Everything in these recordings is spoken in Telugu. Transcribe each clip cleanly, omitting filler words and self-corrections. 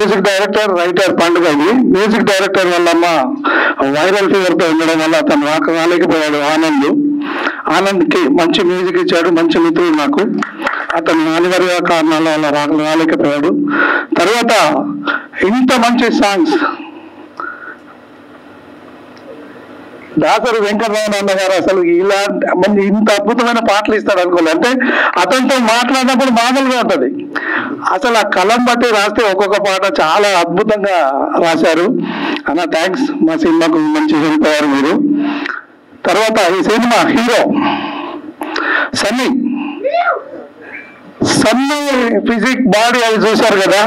మ్యూజిక్ డైరెక్టర్ రైటర్ పండుగ. ఇది మ్యూజిక్ డైరెక్టర్ వల్లమ్మ వైరల్ ఫీవర్తో ఉండడం వల్ల అతను రాలేకపోయాడు. ఆనంద్కి మంచి మ్యూజిక్ ఇచ్చాడు, మంచి మిత్రుడు నాకు. అతను అనివార్య కారణాల వల్ల రాలేకపోయాడు. తర్వాత ఇంత మంచి సాంగ్స్ దాసరి వెంకటరమణ గారు అసలు ఇలాంటి ఇంత అద్భుతమైన పాటలు ఇస్తాడు అనుకోలేదు. అంటే అతనితో మాట్లాడినప్పుడు మామూలుగా ఉంటుంది, అసలు ఆ కలం బట్టి రాస్తే ఒక్కొక్క పాట చాలా అద్భుతంగా రాశారు. అన్న థ్యాంక్స్, మా సినిమాకు మంచి హెల్ప్ అయ్యారు మీరు. తర్వాత ఈ cinema hero Sunny physique body అది చూశారు కదా,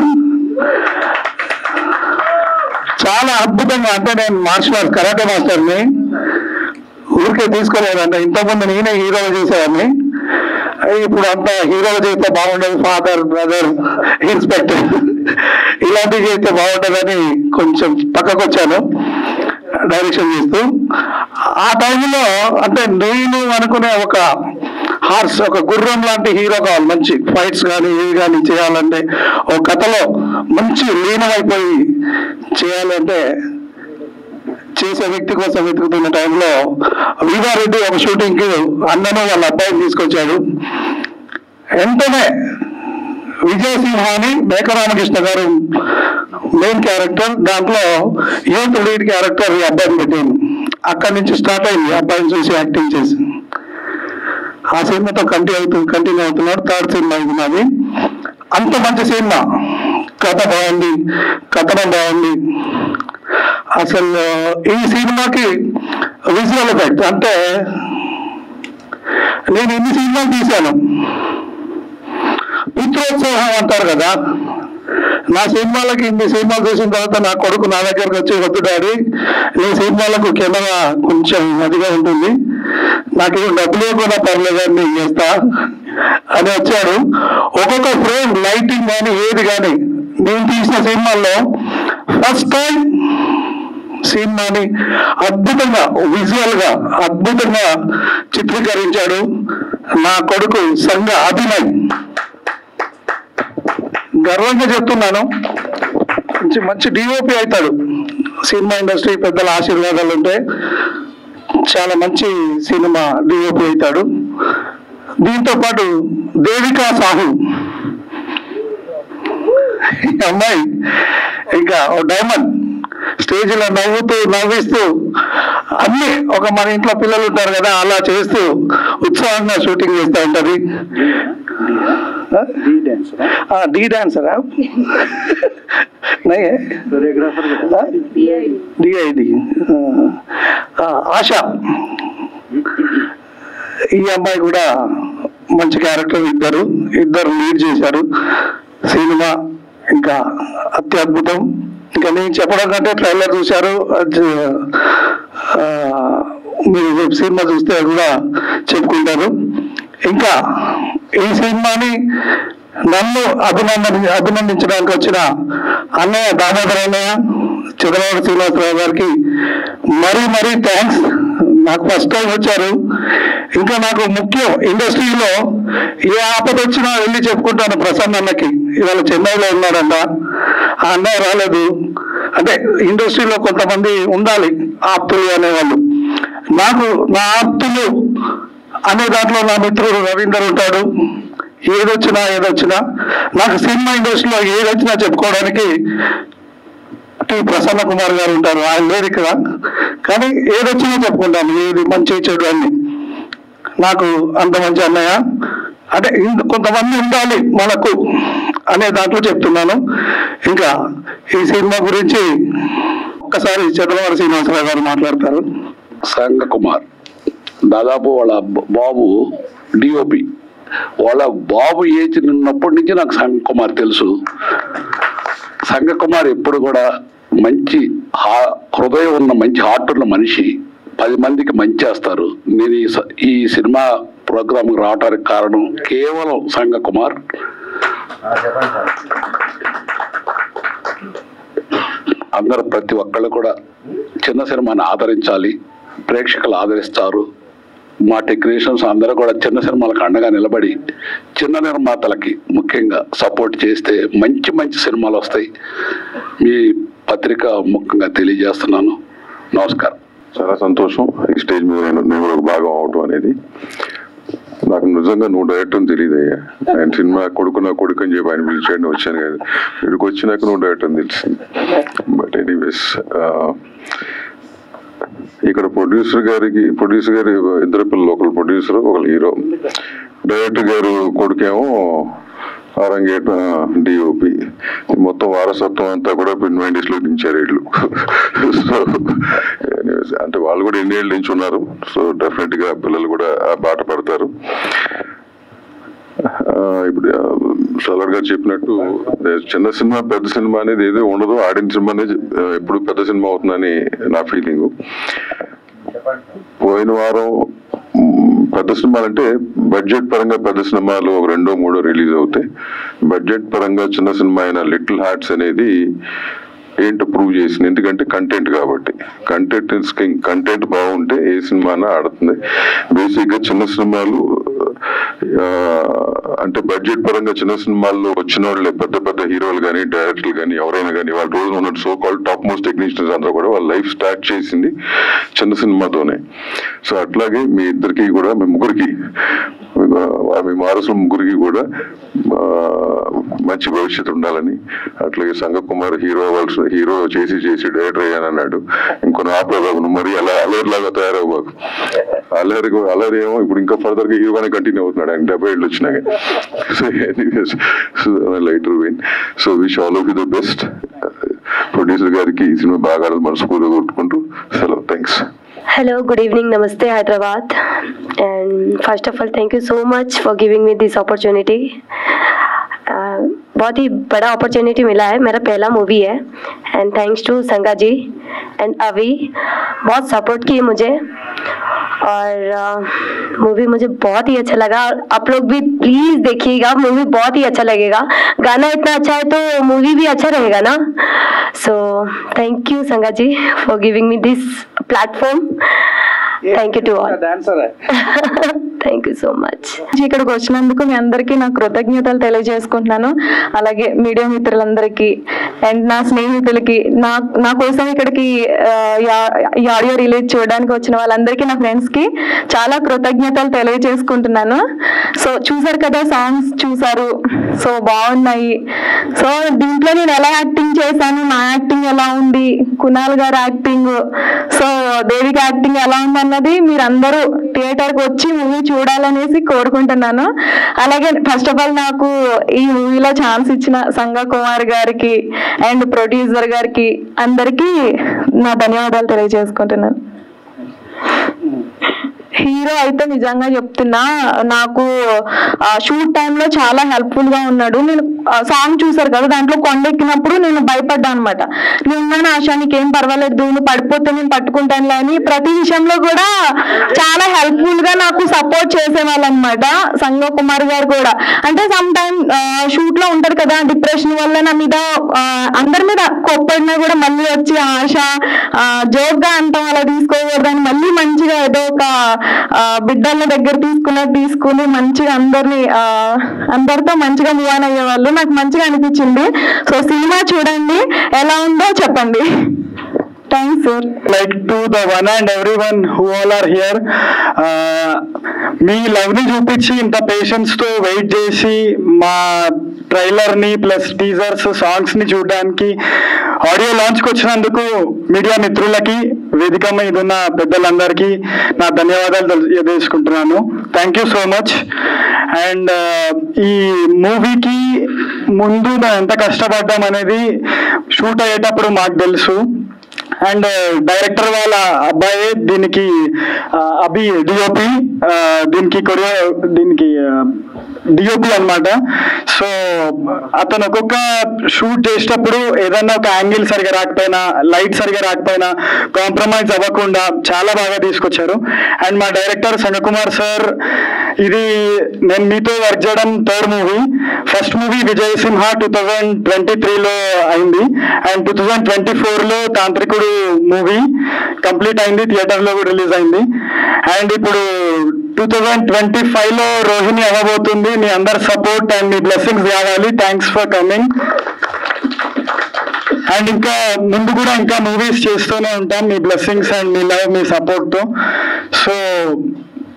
చాలా అద్భుతంగా. అంటే నేను మార్షల్ ఆర్ట్స్ కరాటే మాస్టర్ని, ఊరికే తీసుకోలేదంటే ఇంతకుముందు నేనే హీరోలు చేసేవాడిని. ఇప్పుడు అంత హీరోలు చేస్తే బాగుండదు, ఫాదర్ బ్రదర్ ఇన్స్పెక్టర్ ఇలాంటివి చేస్తే బాగుంటుందని కొంచెం పక్కకు వచ్చాను డైరెక్షన్ చేస్తూ. ఆ టైంలో అంటే నేను అనుకునే ఒక హార్స్, ఒక గుర్రం లాంటి హీరో కావాలి. మంచి ఫైట్స్ కానీ ఏవి కానీ చేయాలంటే, ఒక కథలో మంచి లీనమైపోయి చేయాలంటే చేసే వ్యక్తి కోసం వెతుకుతున్న టైంలో వీరారెడ్డి ఒక షూటింగ్ కి అన్నను వాళ్ళ అబ్బాయిని తీసుకొచ్చాడు. వెంటనే విజయసింహ అని మేకరామకృష్ణ గారు మెయిన్ క్యారెక్టర్, దాంట్లో యూత్ లీడ్ క్యారెక్టర్ ఈ అబ్బాయిని పెట్టాను. అక్కడి నుంచి స్టార్ట్ అయింది అబ్బాయిని చూసి యాక్టింగ్ చేసి. ఆ సినిమాతో కంటిన్యూ అవుతున్నాడు. థర్డ్ సినిమా ఇది నాది. అంత మంచి సినిమా, కథ బాగుంది, కథనం బాగుంది. అసలు ఈ సినిమాకి విజువల్ ఎఫెక్ట్ అంటే నేను ఇన్ని సినిమాలు తీశాను. పుత్రోత్సవం అంటారు కదా, నా సినిమాలకి ఇన్ని సినిమాలు చూసిన తర్వాత నా కొడుకు నా దగ్గరకు వచ్చి, వద్దు డాడీ నీ సినిమాలకు కెమెరా కొంచెం అదిగా ఉంటుంది, నాకు డబ్బులే కూడా పర్లేదు అని నేను చేస్తా అని వచ్చాడు. ఒక్కొక్క ఫ్రేమ్ లైటింగ్ కానీ ఏది కానీ నేను తీసిన సినిమాల్లో ఫస్ట్ టైం సినిమాని అద్భుతంగా విజువల్ గా అద్భుతంగా చిత్రీకరించాడు నా కొడుకు సంఘ అభినయ్. గర్వంగా చెప్తున్నాను, మంచి డిఓపి అవుతాడు. సినిమా ఇండస్ట్రీ పెద్దల ఆశీర్వాదాలు ఉంటే చాలా మంచి సినిమా డిఓపి అవుతాడు. దీంతో పాటు దేవికా సాహు అమ్మాయి ఇంకా డైమండ్, స్టేజ్లో నవ్విస్తూ అన్ని ఒక మన ఇంట్లో పిల్లలు ఉంటారు కదా అలా చేస్తూ ఉత్సాహంగా షూటింగ్ చేస్తూ ఉంటది. डी डांसर आप नहीं है, DID ఆశ. ఈ అమ్మాయి కూడా మంచి క్యారెక్టర్, ఇద్దరు లీడ్ చేశారు సినిమా. ఇంకా అత్యద్భుతం. ఇంకా నేను చెప్పడం కంటే ట్రైలర్ చూశారు, మీరు సినిమా చూస్తే కూడా చెప్పుకుంటారు. ఇంకా ఈ సినిమాని నన్ను అభినందించడానికి వచ్చిన అన్నయ్య దామోదర్ అన్నయ్య, చంద్రబాబు శ్రీనివాసరావు గారికి మరీ థ్యాంక్స్. నాకు ఫస్ట్ టైం వచ్చారు. ఇంకా నాకు ముఖ్యం, ఇండస్ట్రీలో ఏ ఆపద వచ్చినా వెళ్ళి చెప్పుకుంటాను ప్రసన్న అన్నకి. ఇవాళ చెన్నైలో ఉన్నాడంట, ఆ అన్నయ్య రాలేదు. అంటే ఇండస్ట్రీలో కొంతమంది ఉండాలి ఆప్తులు అనేవాళ్ళు. నాకు నా ఆప్తులు అనే దాంట్లో నా మిత్రుడు రవీందర్ ఉంటాడు. ఏదొచ్చినా నాకు సినిమా ఇండస్ట్రీలో ఏదొచ్చినా చెప్పుకోవడానికి టి ప్రసన్న కుమార్ గారు ఉంటారు. ఆయన లేరు ఇక్కడ, కానీ ఏదొచ్చినా చెప్పుకుంటాను, ఏది మంచి చెడు అని. నాకు అంత మంచి అన్నయ్య. అంటే కొంతమంది ఉండాలి మనకు అనే దాంట్లో చెప్తున్నాను. ఇంకా ఈ సినిమా గురించి ఒక్కసారి చంద్రబాబు శ్రీనివాసరావు గారు మాట్లాడతారు. సంగ కుమార్ దాదాపు వాళ్ళ బాబు డిఓపి, వాళ్ళ బాబు ఏజ్ ఉన్నప్పటి నుంచి నాకు సంగ కుమార్ తెలుసు. సంగ కుమార్ ఎప్పుడు కూడా మంచి హృదయం ఉన్న మంచి హార్ట్ ఉన్న మనిషి, 10 మందికి మంచి చేస్తారు. నేను ఈ సినిమా ప్రోగ్రాంకి రావడానికి కారణం కేవలం సంగ కుమార్. అందరూ ప్రతి ఒక్కళ్ళు కూడా చిన్న సినిమాని ఆదరించాలి, ప్రేక్షకులు ఆదరిస్తారు. మా టెక్నీషియన్స్ అందరూ కూడా చిన్న సినిమాలకు అండగా నిలబడి చిన్న నిర్మాతలకి ముఖ్యంగా సపోర్ట్ చేస్తే మంచి మంచి సినిమాలు వస్తాయి. మీ పత్రిక ముఖ్యంగా తెలియజేస్తున్నాను. నమస్కారం. చాలా సంతోషం ఈ స్టేజ్ మీద నేను ఒక భాగం అవటం అనేది. నాకు నిజంగా నువ్వు డైరెక్టర్ అని తెలియదు అయ్యా. ఆయన సినిమా కొడుకు నా కొడుకు అని చెప్పి ఆయన పిలిచాడు, వచ్చాను కదా. ఇక్కడికి వచ్చినాక నువ్వు డైరెక్టర్ అని తెలిసింది. బట్ ఎనీవేస్, ఇక్కడ ప్రొడ్యూసర్ గారి ఇద్దరు పిల్లలు, ఒకరు ప్రొడ్యూసర్ ఒకరు హీరో. డైరెక్టర్ గారు కొడుకేమో ఆరంగేట డిఓపి. మొత్తం వారసత్వం అంతా కూడా 90s లో దించారు వీళ్ళు. సో అంటే వాళ్ళు కూడా ఎన్ని ఏళ్ళ నుంచి ఉన్నారు. సో డెఫినెట్ గా పిల్లలు కూడా ఆ బాట పడతారు. ఇప్పుడు సలార్ గారు చెప్పినట్టు చిన్న సినిమా పెద్ద సినిమా అనేది ఏదో ఉండదు. ఆడిన సినిమా అనేది ఎప్పుడు పెద్ద సినిమా అవుతుందని నా ఫీలింగ్. పోయిన వారం పెద్ద సినిమాలు అంటే బడ్జెట్ పరంగా పెద్ద సినిమాలు ఒక 2-3 రిలీజ్ అవుతాయి. బడ్జెట్ పరంగా చిన్న సినిమా అయిన లిటిల్ హార్ట్స్ అనేది ఏంటో ప్రూవ్ చేసింది. ఎందుకంటే కంటెంట్ కాబట్టి. కంటెంట్ బాగుంటే ఏ సినిమా ఆడుతుంది. బేసిక్ గా చిన్న సినిమాలు అంటే బడ్జెట్ పరంగా చిన్న సినిమాల్లో వచ్చిన వాళ్ళే పెద్ద పెద్ద హీరోలు కానీ డైరెక్టర్లు కానీ ఎవరైనా కానీ వాళ్ళ రోజున ఉన్నట్టు so called top most technicians అందరూ కూడా వాళ్ళ లైఫ్ స్టార్ట్ చేసింది చిన్న సినిమాతోనే. సో అట్లాగే మీ ఇద్దరికి కూడా, మీ ముగ్గురికి, మీ వారసుల ముగ్గురికి కూడా మంచి భవిష్యత్తు ఉండాలని, అట్లాగే సంగకుమార్ హీరో చేసి డైరెక్టర్ అయ్యానన్నాడు. ఇంకొన్ని ఆపేదాకు మరి అలా అల్లరిలాగా తయారవ్వబాకు. అల్లరి ఏమో ఇప్పుడు ఇంకా ఫర్దర్ గా హీరోగానే కంటిన్యూ అవుతున్నాడు. ఆయన 70 ఏళ్ళు వచ్చినాక. So anyways, lighter vein. So wish all of you the best. Producer గారికి ఈ సినిమా బాగా మనస్ఫూర్తిగా కొట్టుకుంటూ సెలవు. Thanks. Hello, good evening, Namaste Hyderabad, and first of all thank you so much for giving me this opportunity. बहुत ही बड़ा अपॉर्चुनिटी मिला है, मेरा पहला मूवी है एंड थैंक्स टू संगा जी एंड अभी बहुत सपोर्ट किए मुझे और मूवी मुझे बहुत ही अच्छा लगा. और आप लोग भी प्लीज़ देखिएगा, मूवी बहुत ही अच्छा लगेगा. गाना इतना अच्छा है तो मूवी भी अच्छा रहेगा ना. सो thank you Sanga ji for giving me this platform. Thank you to all. Thank you so much. ఇక్కడికి వచ్చినందుకు మీ అందరికీ నా కృతజ్ఞతలు తెలియజేసుకుంటున్నాను. అలాగే మీడియా మిత్రులందరికీ అండ్ నా స్నేహితులకి, నా కోసం ఇక్కడికి ఈ ఆడియో రిలీజ్ చూడడానికి వచ్చిన వాళ్ళందరికీ, నా ఫ్రెండ్స్కి చాలా కృతజ్ఞతలు తెలియజేసుకుంటున్నాను. సో చూసారు కదా, సాంగ్స్ చూసారు, సో బాగున్నాయి. సో దీంట్లో నేను ఎలా యాక్టింగ్ చేశాను, నా యాక్టింగ్ ఎలా ఉంది, కునాల్ గారి యాక్టింగ్, సో దేవిక యాక్టింగ్ ఎలా ఉంది అన్నది మీరందరూ థియేటర్కి వచ్చి మూవీ చూడాలనేసి కోరుకుంటున్నాను. అలాగే ఫస్ట్ ఆఫ్ ఆల్ నాకు ఈ మూవీలో ఛాన్స్ ఇచ్చిన సంగా కుమార్ గారికి అండ్ ప్రొడ్యూసర్ గారికి అందరికీ నా ధన్యవాదాలు తెలియజేసుకుంటున్నాను. హీరో అయితే నిజంగా చెప్తున్నా, నాకు షూట్ టైంలో చాలా హెల్ప్ఫుల్ గా ఉన్నాడు. నేను సాంగ్ చూసారు కదా, దాంట్లో కొండెక్కినప్పుడు నేను భయపడ్డా అనమాట. నేను ఆశా నీకేం పర్వాలేదు, నువ్వు పడిపోతే నేను పట్టుకుంటానులే అని ప్రతి విషయంలో కూడా చాలా హెల్ప్ఫుల్ గా నాకు సపోర్ట్ చేసేవాళ్ళు అనమాట. సంగ కుమార్ గారు కూడా అంటే సమ్ టైమ్ షూట్ లో ఉంటారు కదా, డిప్రెషన్ వల్ల నా మీద అందరి మీద కోప్పడినా కూడా మళ్ళీ వచ్చి ఆశ జోక్ గా అంటాం అలా తీసుకోకూడదని మళ్ళీ మంచిగా ఏదో ఒక బిడ్డల దగ్గర తీసుకుని మంచిగా అందరితో మంచిగా మూవ్ ఆన్ అయ్యేవాళ్ళు. నాకు మంచిగా అనిపించింది. సో సినిమా చూడండి, ఎలా ఉందో చెప్పండి. Thanks sir. Like to the one and every one who all are here, మీ లవ్ ని చూపించి ఇంత పేషెన్స్ తో వెయిట్ చేసి మా ట్రైలర్ ని ప్లస్ టీజర్స్ సాంగ్స్ ని చూడడానికి ఆడియో లాంచ్ కి వచ్చినందుకు మీడియా మిత్రులకి, వేదిక మీద ఉన్న పెద్దలందరికీ నా ధన్యవాదాలు తెలియజేసుకుంటున్నాను. Thank you so much. And ఈ మూవీకి ముందు ఎంత కష్టపడ్డాం అనేది షూట్ అయ్యేటప్పుడు మాకు తెలుసు. అండ్ డైరెక్టర్ వాళ్ళ అబ్బాయి దీనికి అభి డిఓపి, దీనికి డిఓపి అన్నమాట. సో అతను ఒక్కొక్క షూట్ చేసేటప్పుడు ఏదన్నా ఒక యాంగిల్ సరిగా రాకపోయినా, లైట్ సరిగా రాకపోయినా కాంప్రమైజ్ అవ్వకుండా చాలా బాగా తీసుకొచ్చారు. అండ్ మా డైరెక్టర్ సంగకుమార్ సార్, ఇది నేను మీతో వర్క్ చేయడం 3rd movie. First movie Vijay Simha 2023లో అయింది అండ్ 2024లో తాంత్రికుడు మూవీ కంప్లీట్ అయింది, థియేటర్లో కూడా రిలీజ్ అయింది. అండ్ ఇప్పుడు 2025లో రోహిణి అవ్వబోతుంది. మీ అందరి సపోర్ట్ అండ్ మీ బ్లెస్సింగ్స్ కావాలి. Thanks for coming. అండ్ ఇంకా ముందు కూడా ఇంకా మూవీస్ చేస్తూనే ఉంటాం మీ బ్లెస్సింగ్స్ అండ్ మీ లవ్, మీ సపోర్ట్తో. So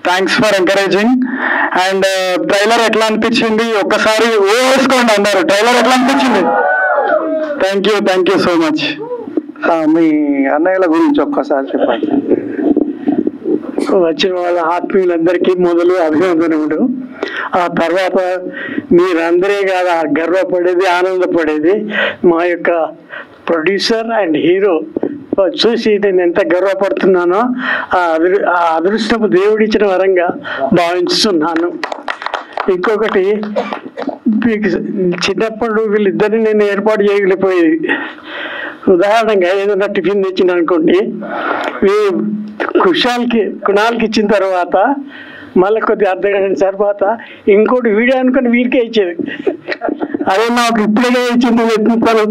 thanks for encouraging. And trailer ఎట్లా అనిపించింది ఒక్కసారి వేసుకోండి అందరు. ట్రైలర్ ఎట్లా అనిపించింది? Thank you so much. మీ అన్నయ్యల గురించి ఒక్కసారి చెప్పండి. వచ్చిన వాళ్ళ ఆత్మీయులందరికీ మొదలు అభినందనములు. ఆ తర్వాత మీరందరే కాదు గర్వపడేది, ఆనందపడేది మా యొక్క ప్రొడ్యూసర్ అండ్ హీరో చూసి నేను ఎంత గర్వపడుతున్నానో ఆ అదృష్టపు దేవుడిచ్చిన వరంగా భావిస్తున్నాను. ఇంకొకటి, మీకు చిన్నప్పుడు వీళ్ళిద్దరిని నేను ఏర్పాటు చేయగలిగిపోయేది. ఉదాహరణగా ఏదైనా టిఫిన్ తెచ్చింది అనుకోండి, కుణాల్కి ఇచ్చిన తర్వాత మళ్ళీ కొద్ది అర్ధగంట తర్వాత ఇంకోటి వీడియో అనుకుని వీరికే ఇచ్చేది. అదే నాకు ఇప్పుడే ఇచ్చింది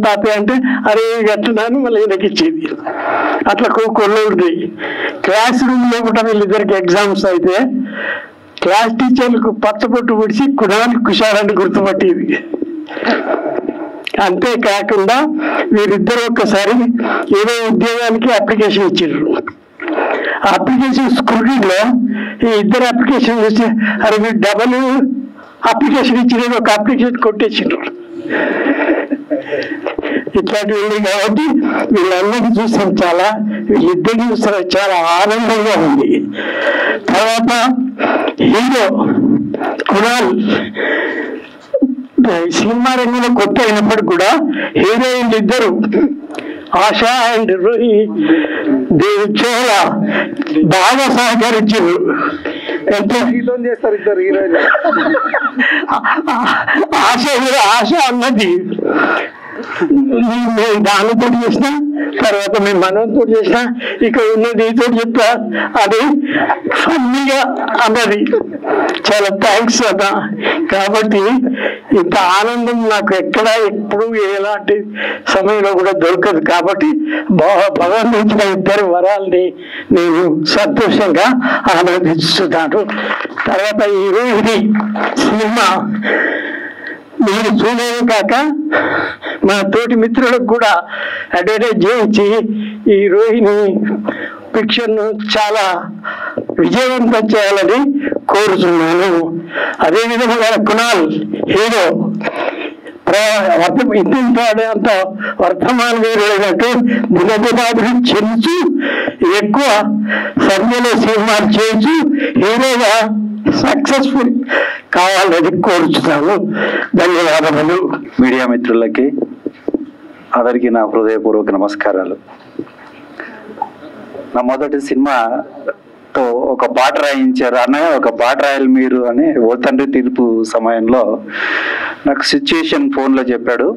తాతయ్య అంటే అరే కట్టున్నాను మళ్ళీ ఈయనకి ఇచ్చేది. అట్లా కొన్ని ఉంది. క్లాస్ రూమ్లో కూడా వీళ్ళిద్దరికి ఎగ్జామ్స్ అయితే క్లాస్ టీచర్లకు పచ్చబొట్టు పొడిచి కుణానికి కుషారాన్ని గుర్తుపట్టేది. అంతేకాకుండా వీరిద్దరు ఒక్కసారి ఏదో ఉద్యోగానికి అప్లికేషన్ ఇచ్చారు. అప్లికేషన్ స్క్రూటినీలో ఈ ఇద్దరు అప్లికేషన్ చూసి అరే మీరు డబల్ అప్లికేషన్ ఇచ్చిన ఒక అప్లికేషన్ కొట్టేసిండ్రు. ఇట్లాంటివి ఉంది కాబట్టి వీళ్ళందరినీ చూస్తాం, వీళ్ళిద్దరిని చూస్తాం చాలా ఆనందంగా ఉంది. తర్వాత హీరో కుణాల్ సినిమా రంగంలో కొత్త అయినప్పటికి కూడా హీరోయిన్లు ఇద్దరు ఆశా అండ్ చాలా బాగా సహకరించారు. చేస్తారు ఇద్దరు హీరోయిన్. ఆశ అన్నది దానితో చేసిన తర్వాత మేము మనతో చేసిన ఇక ఉన్నది నీతో చెప్పా అది ఫన్నీగా అన్నది. చాలా థ్యాంక్స్ అన్న. కాబట్టి ఇంత ఆనందం నాకు ఎప్పుడు ఎలాంటి సమయంలో కూడా దొరకదు. కాబట్టి భగవంతుడిచ్చిన ఇద్దరు వరాల్ని నేను సంతోషంగా ఆనందిస్తున్నాను. తర్వాత ఈ రోహిణి సినిమా మీరు చూడలేదు కాక మన తోటి మిత్రులకు కూడా అడ్వర్టైజ్ చేయించి ఈ రోహిణి పిక్చర్ను చాలా విజయవంతం చేయాలని కోరుతున్నాను. అదేవిధంగా కుణాల్ హీరో అంత వర్తమాన వీరుడైనట్టు దినదినాభివృద్ధి చెందుతూ ఎక్కువ సంఖ్యలో సినిమాలు చేయించు హీరోగా సక్సెస్ఫుల్ కావాలని కోరుచున్నాను. ధన్యవాదములు. మీడియా మిత్రులకి అందరికీ నా హృదయపూర్వక నమస్కారాలు. నా మొదటి సినిమాతో ఒక పాట రాయించారు అన్నయ్య, ఒక పాట రాయాలి మీరు అని ఓ తండ్రి తీర్పు సమయంలో నాకు సిచ్యుయేషన్ ఫోన్లో చెప్పాడు.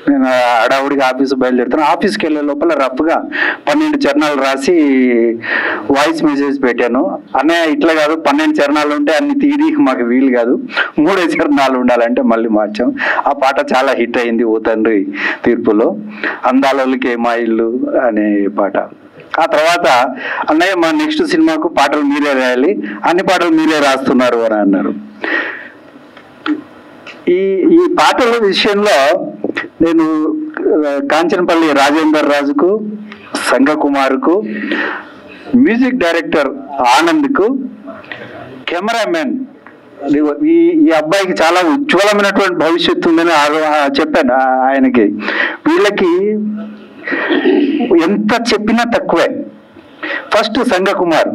నేను హడావుడిగా ఆఫీస్ బయలుదేరుతాను. ఆఫీస్కి వెళ్ళే లోపల రఫ్గా 12 చరణాలు రాసి వాయిస్ మెసేజ్ పెట్టాను. అన్నయ్య ఇట్లా కాదు, 12 చరణాలు ఉంటే అన్ని తీయడానికి మాకు వీలు కాదు, 3 చరణాలు ఉండాలంటే మళ్ళీ మార్చాం. ఆ పాట చాలా హిట్ అయింది ఓ తండ్రి తీర్పులో. అందాలకి మా ఇల్లు అనే పాట. ఆ తర్వాత అన్నయ్య మా నెక్స్ట్ సినిమాకు పాటలు మీరే రాయాలి, అన్ని పాటలు మీరే రాస్తున్నారు అని అన్నారు. ఈ పాటల విషయంలో నేను కాంచనపల్లి రాజేందర్ రాజుకు, సంగ కుమార్కు, మ్యూజిక్ డైరెక్టర్ ఆనంద్కు, కెమెరామెన్ ఈ అబ్బాయికి చాలా ఉజ్వలమైనటువంటి భవిష్యత్తు ఉందని చెప్పాను ఆయనకి. వీళ్ళకి ఎంత చెప్పినా తక్కువే. ఫస్ట్ సంగ కుమార్,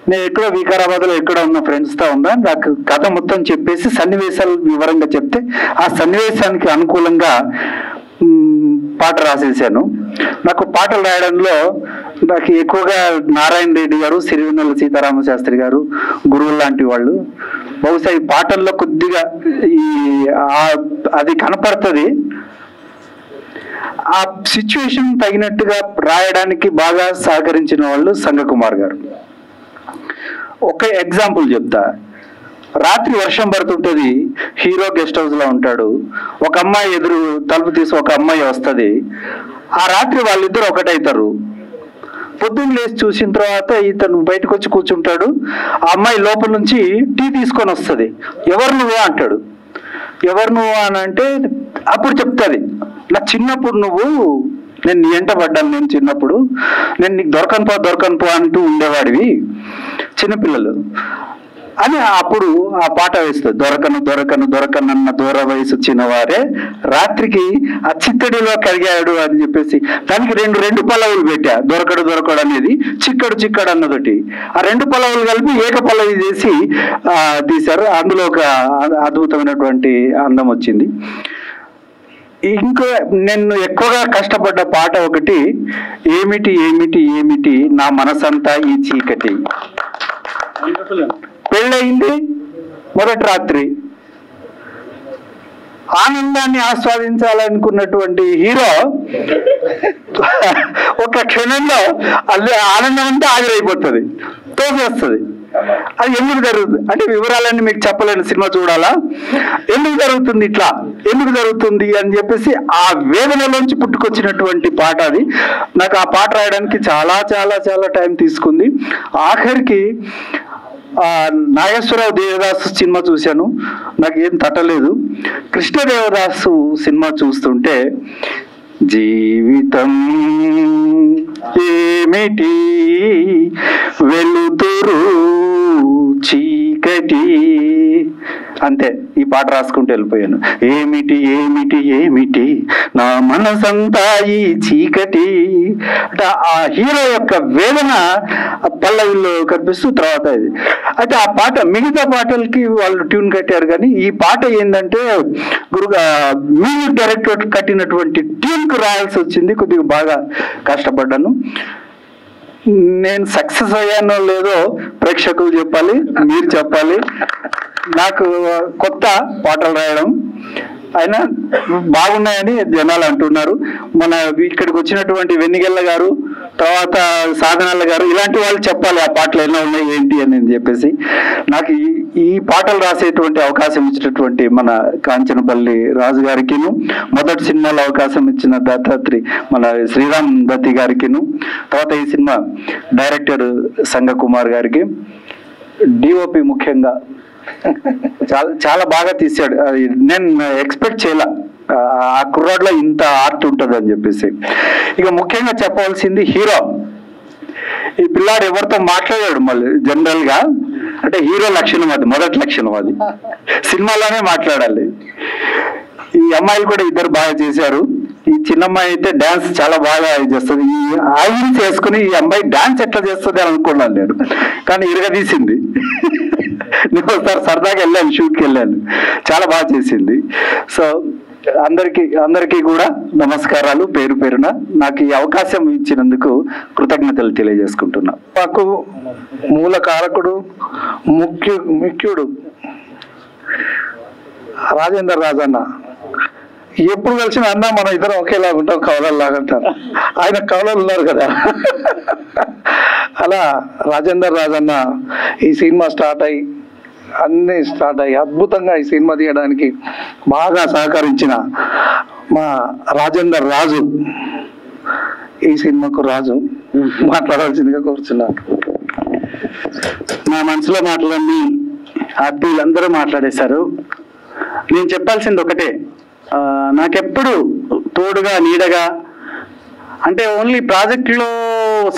నేను ఎక్కడో వికారాబాద్లో ఎక్కడ ఉన్న ఫ్రెండ్స్తో ఉన్నా, నాకు కథ మొత్తం చెప్పేసి సన్నివేశాలు వివరంగా చెప్తే ఆ సన్నివేశానికి అనుకూలంగా పాట రాసేసాను. నాకు పాటలు రాయడంలో నాకు ఎక్కువగా నారాయణ రెడ్డి గారు, సిరివెన్నెల సీతారామ శాస్త్రి గారు గురువులు లాంటి వాళ్ళు. బహుశా ఈ పాటల్లో కొద్దిగా అది కనపడుతుంది. ఆ సిచ్యువేషన్ తగినట్టుగా రాయడానికి బాగా సహకరించిన వాళ్ళు సంగ కుమార్ గారు. ఒక ఎగ్జాంపుల్ చెప్తా. రాత్రి వర్షం పడుతుంటది, హీరో గెస్ట్ హౌస్ లో ఉంటాడు. ఒక అమ్మాయి ఎదురు తలుపు తీసి ఒక అమ్మాయి వస్తుంది. ఆ రాత్రి వాళ్ళిద్దరు ఒకటైతారు. పొద్దున్న లేచి చూసిన తర్వాత ఇతను బయటకు వచ్చి కూర్చుంటాడు. ఆ అమ్మాయి లోపల నుంచి టీ తీసుకొని వస్తుంది. ఎవరు నువ్వు అంటాడు. ఎవరు నువ్వు అని అంటే అప్పుడు చెప్తుంది, నా చిన్నప్పుడు నేను నీ ఎంట పడ్డాను, నేను చిన్నప్పుడు నేను నీకు దొరకను పో అంటూ ఉండేవాడివి చిన్నపిల్లలు అని. అప్పుడు ఆ పాట వేస్తుంది, దొరకనన్న దూర వయసు చిన్నవారే రాత్రికి ఆ చిత్తడిలో కరిగాడు అని చెప్పేసి దానికి రెండు పల్లవులు పెట్టా. దొరకడు అనేది చిక్కడు అన్నదొటి. ఆ 2 పల్లవులు కలిపి ఏక పల్లవి చేసి తీశారు. అందులో ఒక అద్భుతమైనటువంటి అందం వచ్చింది. ఇంకో నేను ఎక్కువగా కష్టపడ్డ పాట ఒకటి, ఏమిటి ఏమిటి ఏమిటి నా మనసంతా ఈ చీకటి. పెళ్ళయింది మొదటి రాత్రి, ఆనందాన్ని ఆస్వాదించాలనుకున్నటువంటి హీరో ఒక క్షణంలో ఆనందం అంతా ఆవిరైపోతుంది, తోసేస్తుంది. అది ఎందుకు జరుగుతుంది అంటే వివరాలన్నీ మీకు చెప్పలేను, సినిమా చూడాలా. ఎందుకు జరుగుతుంది అని చెప్పేసి ఆ వేదనలోంచి పుట్టుకొచ్చినటువంటి పాట అది. నాకు ఆ పాట రాయడానికి చాలా చాలా చాలా టైం తీసుకుంది. ఆఖరికి నాగేశ్వరరావు దేవదాసు సినిమా చూశాను, నాకు ఏం తట్టలేదు. కృష్ణదేవదాసు సినిమా చూస్తుంటే జీవితం ఏమిటి వెలుతురు చీకటి అంతే. ఈ పాట రాసుకుంటూ వెళ్ళిపోయాను. ఏమిటి ఏమిటి ఏమిటి నా మనసంతా ఈ చీకటి అంటే ఆ హీరో యొక్క వేదన పల్లవిలో కనిపిస్తూ తర్వాత ఇది. అయితే ఆ పాట మిగతా పాటలకి వాళ్ళు ట్యూన్ కట్టారు, కానీ ఈ పాట ఏంటంటే మ్యూజిక్ డైరెక్టర్ కట్టినటువంటి ట్యూన్కు రాయాల్సి వచ్చింది. కొద్దిగా బాగా కష్టపడ్డాను. నేను సక్సెస్ అయ్యానో లేదో ప్రేక్షకులు చెప్పాలి, మీరు చెప్పాలి. నాకు కొత్త పాటలు రాయడం అయినా బాగున్నాయని జనాలు అంటున్నారు. మన ఇక్కడికి వచ్చినటువంటి వెన్నిగెల్ల గారు, తర్వాత సాధనాల గారు, ఇలాంటి వాళ్ళు చెప్పాలి ఆ పాటలు ఎలా ఉన్నాయి ఏంటి అని చెప్పేసి. నాకు ఈ పాటలు రాసేటువంటి అవకాశం ఇచ్చినటువంటి మన కాంచనపల్లి రాజు గారికిను, మొదటి సినిమాలో అవకాశం ఇచ్చిన దత్తాత్రి మన శ్రీరామ్ దత్తి గారికిను, తర్వాత ఈ సినిమా డైరెక్టర్ సంగకుమార్ గారికి, డిఓపి ముఖ్యంగా చాలా చాలా బాగా తీశాడు. నేను ఎక్స్పెక్ట్ చేయలే ఆ కుర్రాడ్లో ఇంత ఆర్ట్ ఉంటుంది అని చెప్పేసి. ఇక ముఖ్యంగా చెప్పవలసింది హీరో. ఈ పిల్లాడు ఎవరితో మాట్లాడాడు మళ్ళీ జనరల్ గా, అంటే హీరో లక్షణం అది, మొదటి లక్షణం అది, సినిమాలోనే మాట్లాడాలి. ఈ అమ్మాయిలు కూడా ఇద్దరు బాగా చేశారు. ఈ చిన్నమ్మాయి అయితే డాన్స్ చాలా బాగా చేస్తుంది. ఈ ఆయిల్ చేసుకుని ఈ అమ్మాయి డాన్స్ ఎట్లా చేస్తుంది అని అనుకున్నాను నేను, కానీ ఇరగదీసింది. నేను ఒకసారి సరదాగా వెళ్ళాను, షూట్కి వెళ్ళాను, చాలా బాగా చేసింది. సో అందరికీ కూడా నమస్కారాలు పేరు పేరున. నాకు ఈ అవకాశం ఇచ్చినందుకు కృతజ్ఞతలు తెలియజేసుకుంటున్నా. మాకు మూల కారకుడు ముఖ్యుడు రాజేందర్ రాజన్న. ఎప్పుడు కలిసిన అన్న మనం ఇద్దరం ఒకేలాగా ఉంటాం, కవలల్లాగా అంటారు. ఆయన కవలలు ఉన్నారు కదా. అలా రాజేందర్ రాజన్న ఈ సినిమా అన్నీ స్టార్ట్ అయ్యి అద్భుతంగా ఈ సినిమా తీయడానికి బాగా సహకరించిన మా రాజేందర్ రాజు, ఈ సినిమాకు రాజు మాట్లాడాల్సిందిగా కోరుచున్నాను. నా మనసులో మాటలన్నీ ఆత్మీయులందరూ మాట్లాడేశారు. నేను చెప్పాల్సింది ఒకటే, నాకెప్పుడు తోడుగా నీడగా, అంటే ఓన్లీ ప్రాజెక్టులో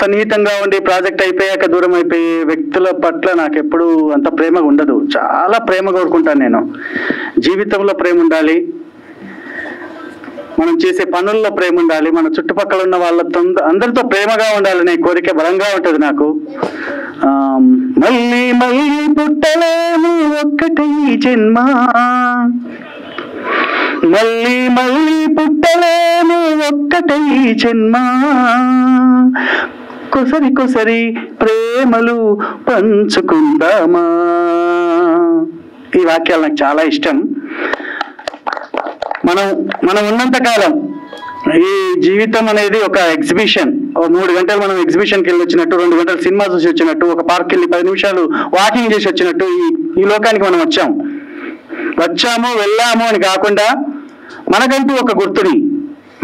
సన్నిహితంగా ఉండి ప్రాజెక్ట్ అయిపోయాక దూరం అయిపోయే వ్యక్తుల పట్ల నాకు ఎప్పుడు అంత ప్రేమగా ఉండదు. చాలా ప్రేమ కోరుకుంటాను నేను. జీవితంలో ప్రేమ ఉండాలి, మనం చేసే పనుల్లో ప్రేమ ఉండాలి, మన చుట్టుపక్కల ఉన్న వాళ్ళతో అందరితో ప్రేమగా ఉండాలనే కోరిక బలంగా ఉంటుంది నాకు. మళ్ళీ మళ్ళీ పుట్టలేము ఒక్కటే జన్మ, మళ్ళీ మళ్ళీ పుట్టలేము ఒక్కటే జన్మ, కొసరి ప్రేమలు పంచుకుందామా. ఈ వాక్యాలు నాకు చాలా ఇష్టం. మనం ఉన్నంత కాలం ఈ జీవితం అనేది ఒక ఎగ్జిబిషన్. 3 గంటలు మనం ఎగ్జిబిషన్కి వెళ్ళి వచ్చినట్టు, 2 గంటలు సినిమా చూసి వచ్చినట్టు, ఒక పార్క్ వెళ్ళి 10 నిమిషాలు వాకింగ్ చేసి వచ్చినట్టు ఈ లోకానికి మనం వచ్చాము వెళ్ళాము అని కాకుండా మనకంటూ ఒక గుర్తుని,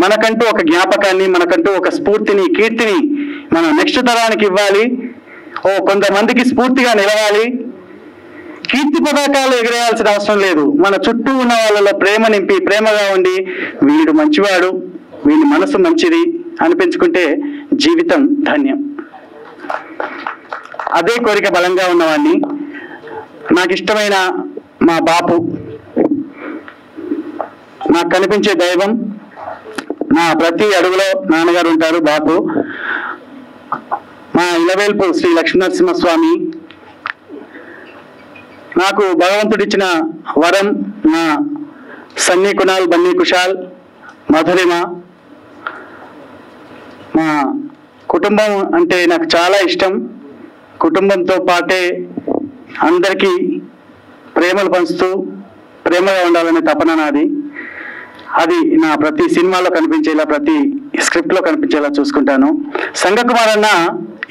మనకంటూ ఒక జ్ఞాపకాన్ని, మనకంటూ ఒక స్ఫూర్తిని, కీర్తిని మనం నెక్స్ట్ తరానికి ఇవ్వాలి, కొంతమందికి స్ఫూర్తిగా నిలవాలి. కీర్తి పతాకాలు ఎగిరేయాల్సిన అవసరం లేదు. మన చుట్టూ ఉన్న వాళ్ళలో ప్రేమ నింపి, ప్రేమగా ఉండి వీడు మంచివాడు, వీడి మనసు మంచిది అనిపించుకుంటే జీవితం ధన్యం. అదే కోరిక బలంగా ఉన్నవాడిని. నాకు ఇష్టమైన మా బాపు, నాకు కనిపించే దైవం. నా ప్రతి అడుగులో నాన్నగారు ఉంటారు, బాపు. మా ఇలవేల్పు శ్రీ లక్ష్మీనరసింహస్వామి నాకు భగవంతుడిచ్చిన వరం. నా సన్నీ కునాల్, బన్నీ కుషాల్, మధురిమ. మా కుటుంబం అంటే నాకు చాలా ఇష్టం. కుటుంబంతో పాటే అందరికీ ప్రేమలు పంచుతూ ప్రేమగా ఉండాలనే తపన నాది. అది నా ప్రతి సినిమాలో కనిపించేలా, ప్రతి స్క్రిప్ట్లో కనిపించేలా చూసుకుంటాను. సంగకుమార్ అన్న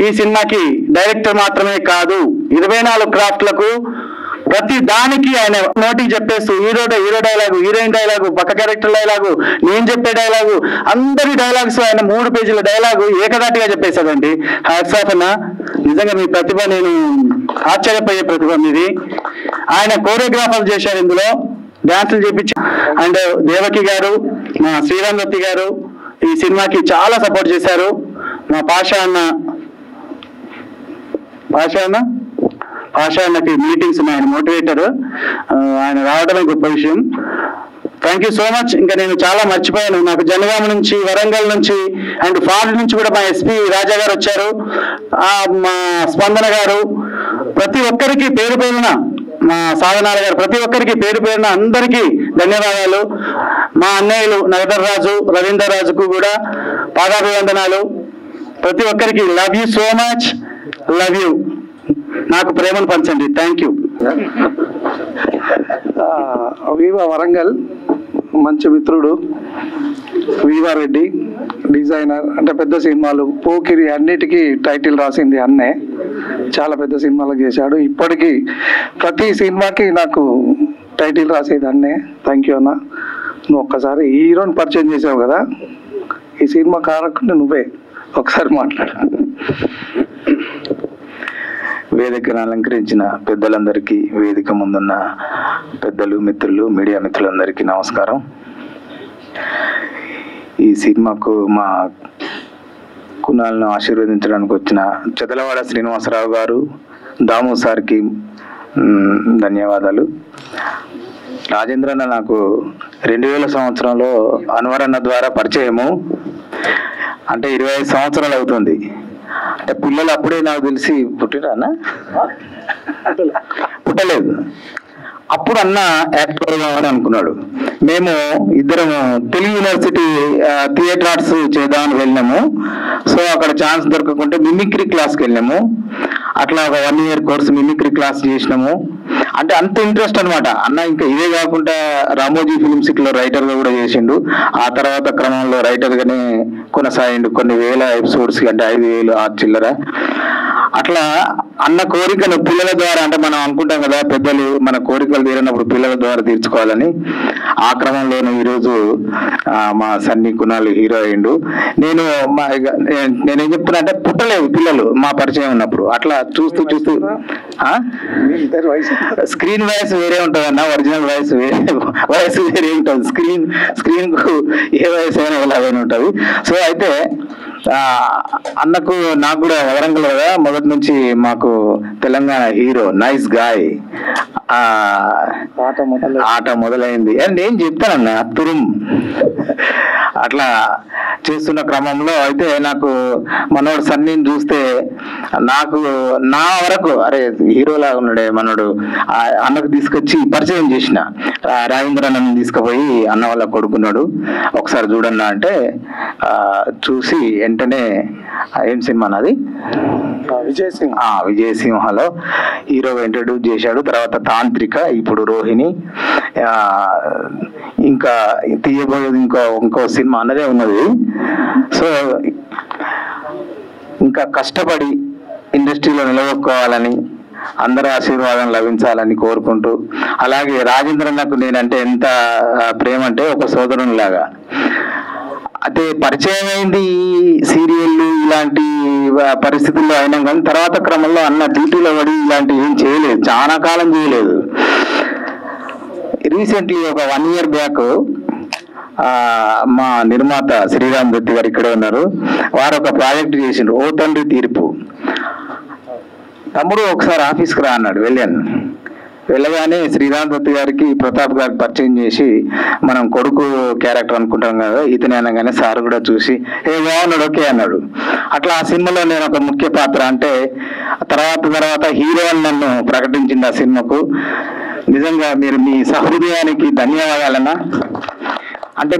ఈ సినిమాకి డైరెక్టర్ మాత్రమే కాదు, 24 క్రాఫ్ట్లకు ప్రతి దానికి ఆయన నోటికి చెప్పేస్తూ హీరో డైలాగు, హీరోయిన్ డైలాగు, పక్క క్యారెక్టర్ డైలాగు, నేను చెప్పే డైలాగు, అందరి డైలాగ్స్ ఆయన 3 పేజీల డైలాగు ఏకదాటిగా చెప్పేశాడండి. హ్యాట్స్ ఆఫ్ అన్న, నిజంగా మీ ప్రతిభ, నేను ఆశ్చర్యపోయే ప్రతిభ మీది. ఆయన కోరియోగ్రాఫర్ చేశారు, ఇందులో డాన్సులు చేపించి. అండ్ దేవకి గారు, మా శ్రీరామూర్తి గారు ఈ సినిమాకి చాలా సపోర్ట్ చేశారు. మా పాషా అన్నకి మీటింగ్స్ ఉన్నాయి, ఆయన మోటివేటర్. ఆయన రావడమే గొప్ప విషయం. Thank you so much. ఇంకా నేను చాలా మర్చిపోయాను. నాకు జనగామ నుంచి, వరంగల్ నుంచి అండ్ ఫారెన్ నుంచి కూడా మా ఎస్పీ రాజా గారు వచ్చారు, మా స్పందన గారు. ప్రతి ఒక్కరికి పేరు పేరున, మా సాధనాల గారు, ప్రతి ఒక్కరికి పేరు పేరున అందరికీ ధన్యవాదాలు. మా అన్నయ్యలు నగదర్ రాజు, రవీందర్ రాజుకు కూడా పాదాభివందనాలు. ప్రతి ఒక్కరికి love you so much, love you. నాకు ప్రేమను పంచండి. Thank you. వీవా వరంగల్ మంచి మిత్రుడు, వీవా రెడ్డి డిజైనర్. అంటే పెద్ద సినిమాలు, పోకిరి అన్నిటికీ టైటిల్ రాసింది అన్నే. చాలా పెద్ద సినిమాలకు చేశాడు. ఇప్పటికీ ప్రతి సినిమాకి నాకు టైటిల్ రాసేది అన్నే. థ్యాంక్ యూ అన్న. నువ్వు ఒక్కసారి హీరోని పరిచయం చేసావు కదా, ఈ సినిమా కారకుండా నువ్వే ఒకసారి మాట్లాడు. వేదికను అలంకరించిన పెద్దలందరికీ, వేదిక ముందున్న పెద్దలు, మిత్రులు, మీడియా మిత్రులందరికీ నమస్కారం. ఈ సినిమాకు మా కునాల్ను ఆశీర్వదించడానికి వచ్చిన చెదలవాడ శ్రీనివాసరావు గారు, దాము సార్కి ధన్యవాదాలు. రాజేంద్రన్న నాకు 2000 సంవత్సరంలో అన్వర్ అన్న ద్వారా పరిచయము. అంటే 25 సంవత్సరాలు అవుతుంది. అంటే పిల్లలు అప్పుడే నాకు తెలిసి పుట్టిరానా, పుట్టలేదు. అప్పుడు అన్న యాక్టర్ కావాలని అనుకున్నాడు. మేము ఇద్దరము తెలుగు యూనివర్సిటీ థియేటర్ ఆర్ట్స్ చేద్దామని వెళ్ళినాము. సో అక్కడ ఛాన్స్ దొరకకుంటే మిమిక్రీ క్లాస్కి వెళ్ళినాము. అట్లా ఒక 1 year కోర్స్ మిమిక్రీ క్లాస్ చేసినాము. అంటే అంత ఇంట్రెస్ట్ అనమాట. అన్న ఇంకా ఇదే కాకుండా రామోజీ ఫిల్మ్ సిటీలో రైటర్గా కూడా చేసిండు. ఆ తర్వాత క్రమంలో రైటర్గానే కొనసాగిండు. కొన్ని వేల ఎపిసోడ్స్, అంటే 5,000 ఆ చిల్లర. అట్లా అన్న కోరికను పిల్లల ద్వారా, అంటే మనం అనుకుంటాం కదా పెద్దలు మన కోరికలు తీరినప్పుడు పిల్లల ద్వారా తీర్చుకోవాలని, ఆ క్రమంలోనే ఈరోజు మా సన్నీ కునాల్ హీరో అయ్యిండు. నేనేం చెప్తున్నా అంటే పుట్టలేదు పిల్లలు మా పరిచయం ఉన్నప్పుడు. అట్లా చూస్తూ స్క్రీన్ వాయిస్ వేరే ఉంటుంది అన్న, ఒరిజినల్ వాయిస్ వేరే ఉంటుంది. స్క్రీన్ కు ఏ వాయిస్ అయినా ఎలాగైనా ఉంటుంది. సో అయితే అన్నకు నాకు కూడా వరంగల్ కదా మొదటి నుంచి మాకు తెలంగాణ హీరో, నైస్ గాయ్ ఆట మొదలైంది. అండ్ నేను చెప్తానన్న తురుం. అట్లా చేస్తున్న క్రమంలో అయితే నాకు మనోడు సన్నీని చూస్తే నాకు నా వరకు అరే హీరోలాగా ఉన్నాడే మనోడు, అన్నకు తీసుకొచ్చి పరిచయం చేసిన. రాజేంద్ర అన్నని తీసుకుపోయి అన్న వాళ్ళ కొడుకున్నాడు, ఒకసారి చూడన్నా అంటే చూసి వెంటనే ఏం సినిమా నాది, విజయసింహలో హీరోగా ఇంట్రడ్యూస్ చేశాడు. తర్వాత తాంత్రిక, ఇప్పుడు రోహిణి, ఇంకా తీయబోయేది ఇంకో సినిమా అన్నదే ఉన్నది. సో ఇంకా కష్టపడి ఇండస్ట్రీలో నిలదొక్కోవాలని, అందరి ఆశీర్వాదం లభించాలని కోరుకుంటూ, అలాగే రాజేంద్ర నాకు నేనంటే ఎంత ప్రేమ అంటే ఒక సోదరునిలాగా. అయితే పరిచయం అయింది ఈ సీరియళ్ళు ఇలాంటి పరిస్థితుల్లో అయినా కానీ తర్వాత క్రమంలో అన్న డ్యూటీలో పడి ఇలాంటి ఏం చేయలేదు, చాలా కాలం చేయలేదు. రీసెంట్లీ ఒక 1 year బ్యాక్ మా నిర్మాత శ్రీరామ్ దత్తి గారు ఇక్కడే ఉన్నారు, వారు ఒక ప్రాజెక్ట్ చేసిండ్రు, ఓ తండ్రి తీర్పు. తమ్ముడు ఒకసారి ఆఫీస్కి రా అన్నాడు, వెళ్ళాను. వెళ్ళగానే శ్రీరామ్ దత్తి గారికి ప్రతాప్ గారికి పరిచయం చేసి, మనం కొడుకు క్యారెక్టర్ అనుకుంటాం కదా ఇతనే అనగానే సార్ కూడా చూసి బాగున్నాడు ఓకే అన్నాడు. అట్లా ఆ సినిమాలో నేను ఒక ముఖ్య పాత్ర, అంటే తర్వాత హీరో అని నన్ను ప్రకటించింది ఆ సినిమాకు. నిజంగా మీరు మీ సహృదయానికి ధన్యవాదాలన్నా. అంటే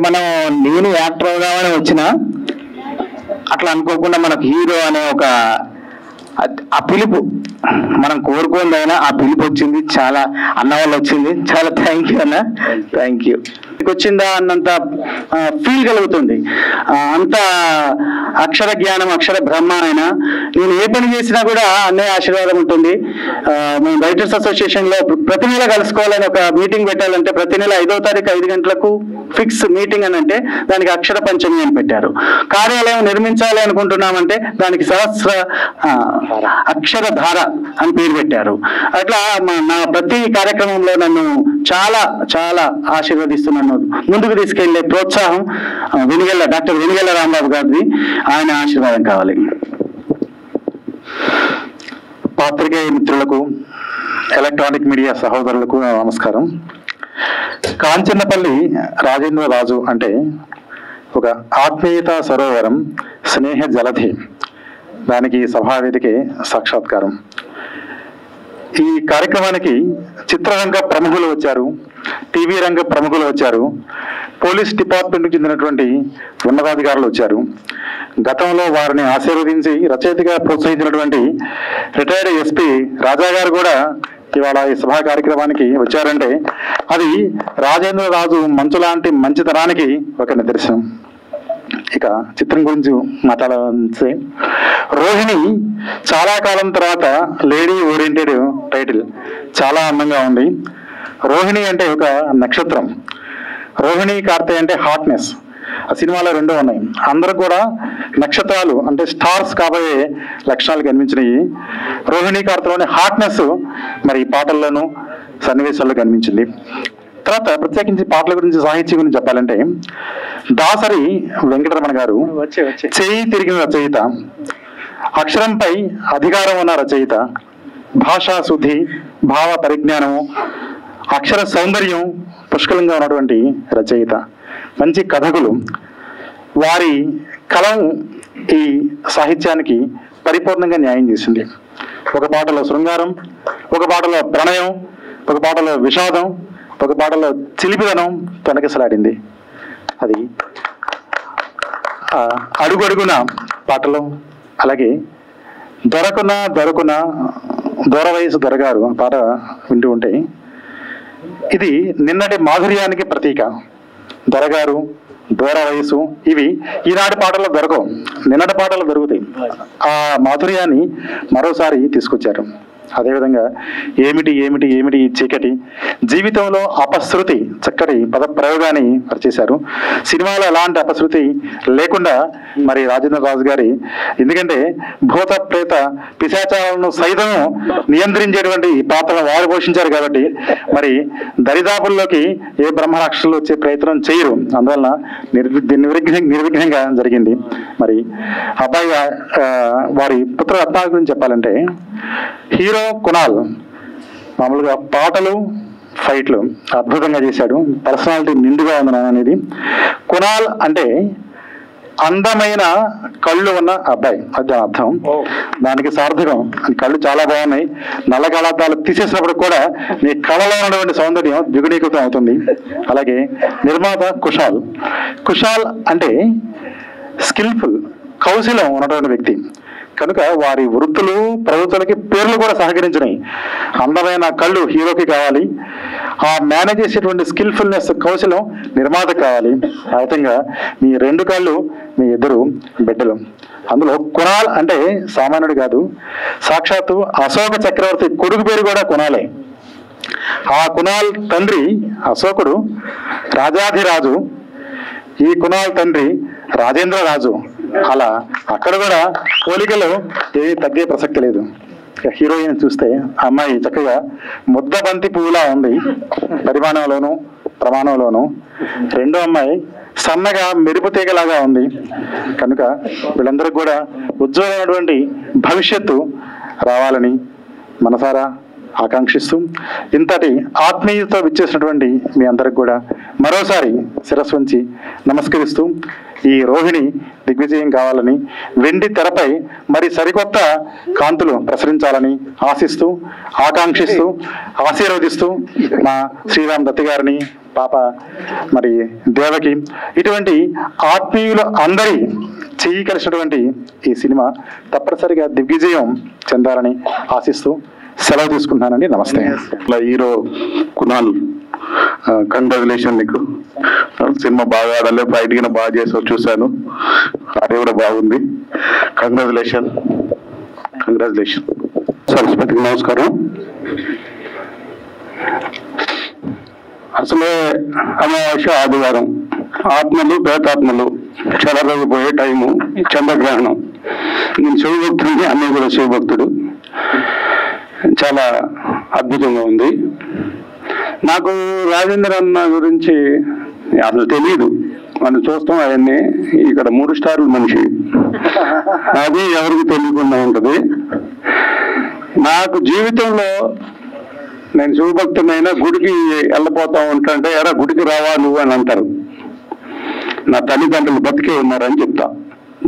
నేను యాక్టర్ అవుదామని వచ్చిన అట్లా అనుకోకుండా మనకు హీరో అనే ఒక ఆ పిలుపు మనం కోరుకుందైనా ఆ పిలుపు వచ్చింది, చాలా అన్న వాళ్ళు వచ్చింది, చాలా థ్యాంక్ యూ అన్న, థ్యాంక్ యూ. వచ్చిందా అన్నంత ఫీల్ కలుగుతుంది. అంత అక్షర జ్ఞానం, అక్షర బ్రహ్మ ఆయన. నేను ఏ పని చేసినా కూడా అన్నయ్య ఆశీర్వాదం ఉంటుంది. మేము రైటర్స్ అసోసియేషన్ లో ప్రతి నెల కలుసుకోవాలని ఒక మీటింగ్ పెట్టాలంటే ప్రతి నెల 5వ తారీఖు 5 గంటలకు ఫిక్స్ మీటింగ్ అని అంటే దానికి అక్షర పంచమి అని పెట్టారు. కార్యాలయం నిర్మించాలి అనుకుంటున్నామంటే దానికి సహస్ర అక్షర ధార అని పేరు పెట్టారు. అట్లా నా ప్రతి కార్యక్రమంలో నన్ను చాలా చాలా ఆశీర్వదిస్తున్నాను, ముందుకు తీసుకెళ్లే ప్రోత్సాహం డాక్టర్ వెనిగెల్ల రాంబాబు గారిది, ఆయన ఆశీర్వాదం కావాలి. పాత్రికేయ మిత్రులకు, ఎలక్ట్రానిక్ మీడియా సహోదరులకు నమస్కారం. కాంచన్నపల్లి రాజేంద్ర రాజు అంటే ఒక ఆత్మీయత సరోవరం, స్నేహ జలధి. దానికి సభావేదికే సాక్షాత్కారం. ఈ కార్యక్రమానికి చిత్రరంగ ప్రముఖులు వచ్చారు, టీవీ రంగ ప్రముఖులు వచ్చారు, పోలీస్ డిపార్ట్మెంట్కు చెందినటువంటి ఉన్నతాధికారులు వచ్చారు. గతంలో వారిని ఆశీర్వదించి రచయితగా ప్రోత్సహించినటువంటి రిటైర్డ్ ఎస్పీ రాజా గారు కూడా ఇవాళ ఈ సభా కార్యక్రమానికి వచ్చారంటే అది రాజేంద్ర రాజు మంచు లాంటి మంచితనానికి ఒక నిదర్శనం. ఇక చిత్రం గురించి మాట్లాడాలంటే, రోహిణి చాలా కాలం తర్వాత లేడీ ఓరియంటెడ్ టైటిల్, చాలా అందంగా ఉంది. రోహిణి అంటే ఒక నక్షత్రం, రోహిణి కార్తె అంటే హాట్నెస్. ఆ సినిమాలో 2 ఉన్నాయి. అందరూ కూడా నక్షత్రాలు అంటే స్టార్స్ కాబోయే లక్షణాలు కనిపించినాయి. రోహిణి కార్తెలోని హాట్నెస్ మరి పాటల్లోనూ సన్నివేశాల్లో కనిపించింది. తర్వాత ప్రత్యేకించి పాటల గురించి, సాహిత్యం గురించి చెప్పాలంటే, దాసరి వెంకటరమణ గారు చేయి తిరిగిన రచయిత, అక్షరంపై అధికారం ఉన్న రచయిత, భాషా శుద్ధి, భావ పరిజ్ఞానము, అక్షర సౌందర్యం పుష్కలంగా ఉన్నటువంటి రచయిత, మంచి కథకులు. వారి కలం ఈ సాహిత్యానికి పరిపూర్ణంగా న్యాయం చేసింది. ఒక పాటలో శృంగారం, ఒక పాటలో ప్రణయం, ఒక పాటలో విషాదం, ఒక పాటలో చిలిపిదనం తొనకిసలాడింది. అది అడుగడుగున పాటలో. అలాగే దొరకున దొర వయసు దొరగారు పాట వింటూ ఉంటే ఇది నిన్నటి మాధుర్యానికి ప్రతీక. దొరగారు, దూర వయసు ఇవి ఈనాటి పాటల్లో దొరకవు, నిన్నటి పాటలు దొరుకుతాయి. ఆ మాధుర్యాన్ని మరోసారి తీసుకొచ్చారు. అదేవిధంగా ఏమిటి ఏమిటి ఏమిటి చీకటి, జీవితంలో అపశృతి, చక్కటి పద ప్రయోగాన్ని పరిచేశారు. సినిమాలో అలాంటి అపశృతి లేకుండా మరి రాజేంద్ర రాజు గారి, ఎందుకంటే భూత ప్రేత పిశాచాలను సైతం నియంత్రించేటువంటి పాత్రను వారు పోషించారు కాబట్టి మరి దరిదాపుల్లోకి ఏ బ్రహ్మరాక్షసులు వచ్చే ప్రయత్నం చేయరు. అందువలన నిర్విఘ్నంగా జరిగింది. మరి అబ్బాయి వారి పుత్ర రత్నాల గురించి చెప్పాలంటే, హీరో కునాల్ మామూలుగా పాటలు, ఫైట్లు అద్భుతంగా చేశాడు. పర్సనాలిటీ నిండుగా ఉంది అనేది. కునాల్ అంటే అందమైన కళ్ళు ఉన్న అబ్బాయి, అది అర్థం. దానికి సార్థకం. కళ్ళు చాలా బాగున్నాయి. నల్ల కళాతాలు తీసేసినప్పుడు కూడా నీ కళలో ఉన్నటువంటి సౌందర్యం ద్విగుణీకృతం అవుతుంది. అలాగే నిర్మాత కుషాల్ అంటే స్కిల్ఫుల్, కౌశలం ఉన్నటువంటి వ్యక్తి కనుక వారి వృత్తులు ప్రవృత్తులకి పేర్లు కూడా సహకరించినాయి. అందమైన కళ్ళు హీరోకి కావాలి, ఆ మేనేజ్ చేసేటువంటి స్కిల్ఫుల్నెస్, కౌశలం నిర్మాత కావాలి. ఆ విధంగా మీ 2 కళ్ళు మీ 2 బిడ్డలు. అందులో కునాల్ అంటే సామాన్యుడు కాదు, సాక్షాత్తు అశోక చక్రవర్తి కొడుకు పేరు కూడా కునాలే. ఆ కునాల్ తండ్రి అశోకుడు రాజాధిరాజు, ఈ కునాల్ తండ్రి రాజేంద్ర రాజు, అలా అక్కడ కూడా పోలికలు ఏది తగ్గే ప్రసక్తి లేదు. హీరోయిన్ చూస్తే అమ్మాయి చక్కగా ముద్దబంతి పువ్వులా ఉంది పరిమాణంలోను ప్రమాణంలోను. రెండో అమ్మాయి సన్నగా మెరుపు తీగలాగా ఉంది. కనుక వీళ్ళందరికీ కూడా ఉజ్వలమైనటువంటి భవిష్యత్తు రావాలని మనసారా ఆకాంక్షిస్తూ ఇంతటి ఆత్మీయతతో విచ్చేసినటువంటి మీ అందరికి కూడా మరోసారి శిరస్సు వంచి నమస్కరిస్తూ ఈ రోహిణి దిగ్విజయం కావాలని, వెండి తెరపై మరి సరికొత్త కాంతులు ప్రసరించాలని ఆశిస్తూ ఆకాంక్షిస్తూ ఆశీర్వదిస్తూ మా శ్రీరామ్ దత్తి గారిని, పాప మరి దేవకి, ఇటువంటి ఆత్మీయులు అందరి చెయ్యి కలిసినటువంటి ఈ సినిమా తప్పనిసరిగా దిగ్విజయం చెందాలని ఆశిస్తూ సెలవు తీసుకుంటున్నానండి. నమస్తే. హీరో కునాల్, కంగ్రాచులేషన్ నీకు. సినిమా బాగా ఆడాలి, ఫైట్ కింద బాగా చేసావు, చూశాను. అది కూడా బాగుంది. కంగ్రాచులేషన్. సరస్వతికి నమస్కారం. అసలే అమావాస్య ఆదివారం, ఆత్మలు ప్రేతాత్మలు చెలరగిపోయే టైము, చంద్రగ్రహణం. నేను శివభక్తుడిని, అన్నయ్య కూడా శివభక్తుడు. చాలా అద్భుతంగా ఉంది. నాకు రాజేంద్ర అన్న గురించి అసలు తెలియదు. మనం చూస్తాం అవన్నీ. ఇక్కడ 3 స్టార్ల మనిషి, అది ఎవరికి తెలియకుండా ఉంటుంది. నాకు జీవితంలో నేను శివభక్తునైనా గుడికి వెళ్ళిపోతా ఉంటాంటే, ఎరా గుడికి రావా నువ్వు అని అంటారు. నా తల్లిదండ్రులు బతికే ఉన్నారని చెప్తా.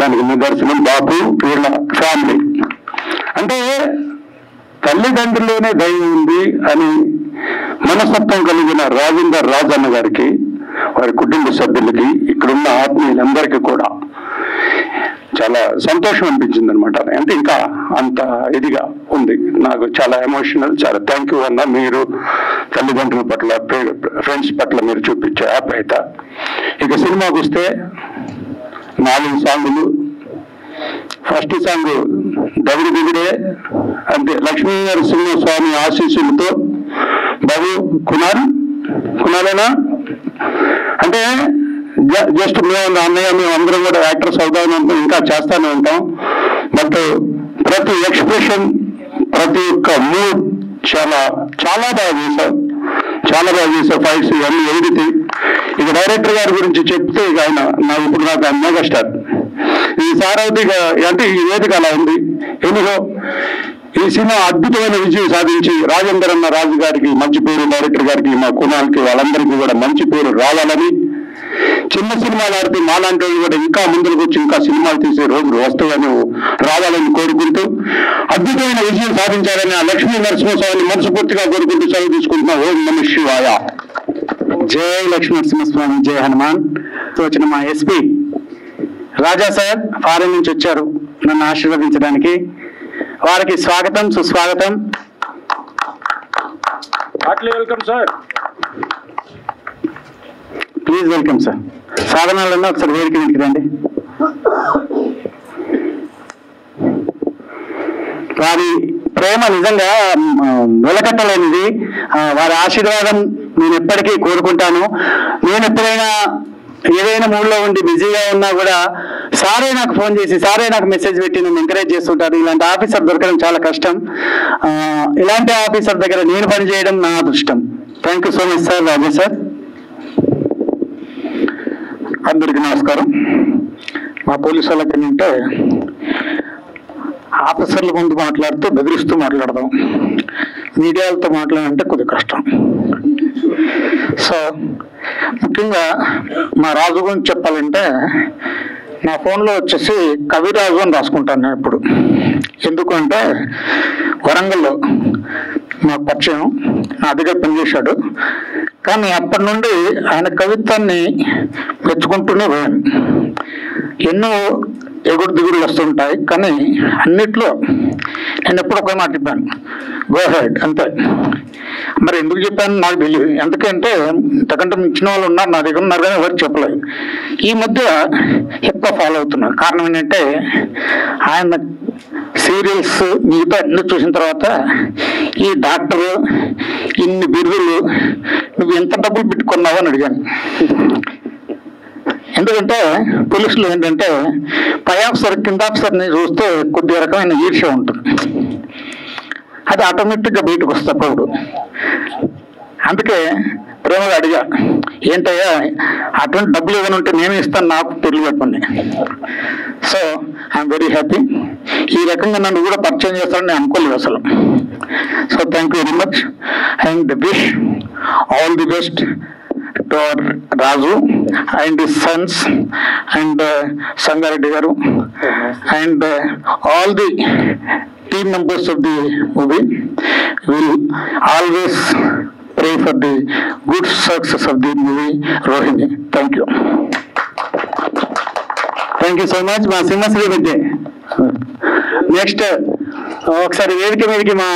దానికి నిదర్శనం బాబు వీళ్ళ ఫ్యామిలీ. అంటే తల్లిదండ్రుల్లోనే దైవం ఉంది అని మనస్తత్వం కలిగిన రాజేందర్ రాజన్న గారికి, వారి కుటుంబ సభ్యులకి, ఇక్కడున్న ఆత్మీయులందరికీ కూడా చాలా సంతోషం అనిపించింది అనమాట. అంటే ఇంకా అంత ఇదిగా ఉంది. నాకు చాలా ఎమోషనల్. చాలా థ్యాంక్ యూ అన్న. మీరు తల్లిదండ్రుల పట్ల, ఫ్రెండ్స్ పట్ల మీరు చూపించే ఆప్యాయత. ఇక సినిమాకి వస్తే 4 సాంగులు. ఫస్ట్ సాంగ్ దవిడి దిగుడే, అంటే లక్ష్మీ నరసింహస్వామి ఆశీస్సులతో. బాబు కునాలేనా అంటే జస్ట్ మేము అన్నయ్య మేము అందరం కూడా యాక్టర్స్ అవుతామని ఉంటాం, ఇంకా చేస్తానే ఉంటాం. బట్ ప్రతి ఎక్స్ప్రెషన్, ప్రతి ఒక్క మూడ్ చాలా చాలా బాగా చేశారు. చాలా బాగా చేశారు. ఫైట్స్ ఇవన్నీ ఎడితే. ఇక డైరెక్టర్ గారి గురించి చెప్తే ఇక ఆయన ఇప్పుడు నాకు మెగాస్టార్. ఈ సారవతి అంటే ఈ వేదిక అలా ఉంది. ఎందుకో ఈ సినిమా అద్భుతమైన విజయం సాధించి రాజేందర్ అన్న రాజు గారికి మంచి పేరు, డైరెక్టర్ గారికి, మా కునాల్కి, వాళ్ళందరికీ కూడా మంచి పేరు రావాలని, చిన్న సినిమాలు ఆడితే మాలాంటి వాళ్ళు కూడా ఇంకా ముందుకు వచ్చి ఇంకా సినిమాలు తీసే రోజులు వస్తాయని రావాలని కోరుకుంటూ, అద్భుతమైన విజయం సాధించాలని ఆ లక్ష్మీ నరసింహస్వామిని మనస్ఫూర్తిగా కోరుకుంటూ సెలవు తీసుకుంటున్నా. ఓం నమః శివాయ. జై లక్ష్మీ నరసింహస్వామి, జై హనుమాన్. వచ్చిన మా ఎస్పీ రాజా సార్ ఫారెన్ నుంచి వచ్చారు నన్ను ఆశీర్వదించడానికి. వారికి స్వాగతం, సుస్వాగతం. Welcome sir. Please welcome sir. సాధనాలన్నా ఒకసారి వేదిక మీదకి రండి. వారి ప్రేమ నిజంగా వెలకట్టలేనిది. వారి ఆశీర్వాదం నేను ఎప్పటికీ కోరుకుంటాను. నేను ఎప్పుడైనా ఏదైనా మూడ్లో ఉండి బిజీగా ఉన్నా కూడా సారే నాకు ఫోన్ చేసి, సారే నాకు మెసేజ్ పెట్టి నన్ను ఎంకరేజ్ చేస్తుంటారు. ఇలాంటి ఆఫీసర్ దొరకడం చాలా కష్టం. ఇలాంటి ఆఫీసర్ దగ్గర నేను పనిచేయడం నా అదృష్టం. Thank you so much sir. Raje sir. అందరికీ నమస్కారం. మా పోలీసు వాళ్ళకి ఏంటంటే ఆఫీసర్ల ముందు మాట్లాడుతూ బెదిరిస్తూ మాట్లాడదాం, మీడియాలతో మాట్లాడాలంటే కొద్దిగా కష్టం. సో ముఖ్యంగా మా రాజు గురించి చెప్పాలంటే, నా ఫోన్లో వచ్చేసి కవిరాజు అని రాసుకుంటాను నేను ఇప్పుడు. ఎందుకంటే వరంగల్లో నాకు పరిచయం, నా దగ్గర పనిచేశాడు. కానీ అప్పటి నుండి ఆయన కవిత్వాన్ని మెచ్చుకుంటూనే పోయాను. ఎన్నో ఎగుడు దిగుడులు వస్తుంటాయి, కానీ అన్నిట్లో నేను ఎప్పుడు ఒక మాట చెప్పాను, గో హెడ్ అంతే. మరి ఎందుకు చెప్పాను నాకు తెలియదు. ఎందుకంటే ఇంతకంటే మించిన వాళ్ళు ఉన్నారు, నా దగ్గర ఉన్నారు, కానీ ఎవరికి చెప్పలేదు. ఈ మధ్య ఎక్కువ ఫాలో అవుతున్నాను. కారణం ఏంటంటే ఆయన సీరియల్స్ మిగతా అన్ని చూసిన తర్వాత, ఈ డాక్టరు ఇన్ని బిరుదులు నువ్వు ఎంత డబ్బులు పెట్టుకున్నావు అని అడిగాను. ఎందుకంటే పోలీసులు ఏంటంటే పై ఆఫీసర్ కింద ఆఫీసర్ని చూస్తే కొద్ది రకమైన ఈర్ష్య ఉంటుంది, అది ఆటోమేటిక్గా బయటకు వస్తప్పుడు. అందుకే ప్రేమగా అడిగా, ఏంటయ్యా అటువంటి డబ్బులు ఏమైనా ఉంటే నేనే ఇస్తాను, నాకు పెళ్లి చెప్పండి. So I'm very happy. ఈ రకంగా నన్ను కూడా పరిచయం చేస్తారని నేను అనుకోలేదు అసలు. So thank you very much and wish all the best to Raju and his sons and Sangareddy garu and all the team members of the movie. Will always pray for the good success of the movie Rohini. Thank you. Thank you so much మా సింహశ్రీ విద్య. నెక్స్ట్ ఒకసారి వేదిక మీదకి మా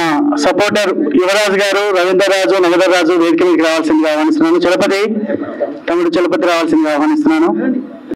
సపోర్టర్ యువరాజు గారు, రవీంద్రరాజు, నగదరాజు వేదిక మీదకి రావాల్సిందిగా ఆహ్వానిస్తున్నాను. చలపతి తమ్ముడు చలపతి రావాల్సిందిగా ఆహ్వానిస్తున్నాను.